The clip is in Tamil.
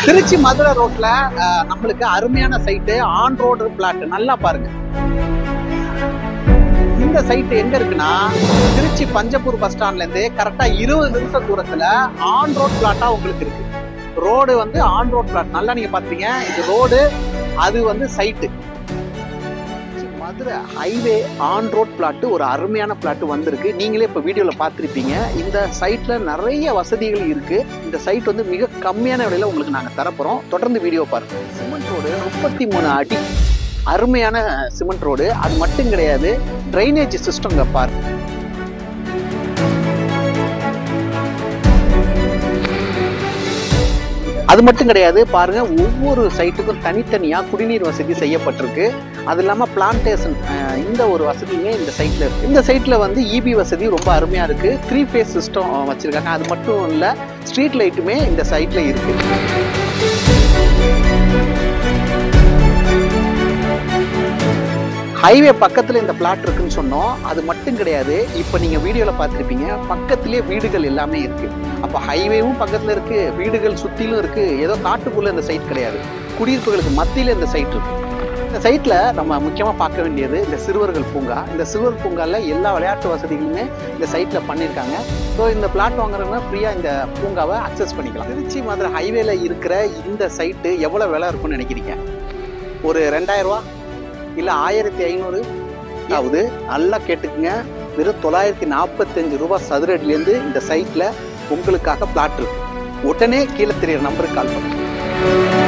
திருச்சி மதுரை ரோட்ல நம்மளுக்கு அருமையான சைட்டு ஆன் ரோடு பிளாட். நல்லா பாருங்க, இந்த சைட் எங்க இருக்குன்னா திருச்சி பஞ்சப்பூர் பஸ் ஸ்டாண்ட்ல இருந்து கரெக்டா 20 நிமிஷம் தூரத்துல ஆன் ரோட் பிளாட்டா உங்களுக்கு இருக்கு. ரோடு வந்து ஆன் ரோட் பிளாட். நல்லா நீங்க பாத்தீங்க, இது ரோடு, அது வந்து side. Madurai highway on road plot ஒரு அருமையான பிளாட் வந்திருக்கு. நீங்களே இப்போ வீடியோவில் பார்த்துருப்பீங்க. இந்த சைட்டில் நிறைய வசதிகள் இருக்குது. இந்த சைட் வந்து மிக கம்மியான விலையில் உங்களுக்கு நாங்கள் தரப்போகிறோம். தொடர்ந்து வீடியோ பாருங்கள். சிமெண்ட் ரோடு 33 அடி, அருமையான சிமெண்ட் ரோடு. அது மட்டும் கிடையாது, ட்ரைனேஜ் சிஸ்டம் பாருங்க. அது மட்டும் கிடையாது, பாருங்க, ஒவ்வொரு சைட்டுக்கும் தனித்தனியா குடிநீர் வசதி செய்யப்பட்டிருக்கு. அது இல்லாம பிளான்டேஷன், இந்த ஒரு வசதியுமே இந்த சைட்ல இருக்கு. இந்த சைட்ல வந்து இபி வசதி ரொம்ப அருமையா இருக்கு. 3 ஃபேஸ் சிஸ்டம் வச்சிருக்காங்க. அது மட்டும் இல்ல, ஸ்ட்ரீட் லைட்டுமே இந்த சைட்ல இருக்கு. ஹைவே பக்கத்துல இந்த பிளாட் இருக்குன்னு சொன்னோம். அது மட்டும் கிடையாது, இப்ப நீங்க வீடியோல பார்த்திருப்பீங்க, பக்கத்திலேயே வீடுகள் எல்லாமே இருக்கு. அப்ப ஹைவேவும் பக்கத்துல இருக்கு, வீடுகள் சுத்திலும் இருக்கு. ஏதோ காட்டுக்குள்ள இந்த சைட் கிடையாது, குடியிருப்புகளுக்கு மத்தியில இந்த சைட் இருக்கு. இந்த சைட்ல நம்ம முக்கியமா பார்க்க வேண்டியது இந்த சிறுவர்கள் பூங்கா. இந்த சிறுவர் பூங்கால எல்லா விளையாட்டு வசதிகளுமே இந்த சைட்ல பண்ணியிருக்காங்க. ஸோ இந்த பிளாட் வாங்குறவங்க ஃப்ரீயா இந்த பூங்காவை அக்சஸ் பண்ணிக்கலாம். திருச்சி மதுரை ஹைவேல இருக்கிற இந்த சைட்டு எவ்வளவு விலை இருக்கும்னு நினைக்கிறீங்க? ஒரு 2000 ரூபா இல்ல 1500 ஆகுது. நல்லா கேட்டுக்குங்க, வெறும் 945 ரூபாய் சதுர அடியிலேருந்து இந்த சைட்ல உங்களுக்காக பிளாட் இருக்கு. உடனே கீழே தெரியுற நம்பருக்கு கால் பண்ணுங்க.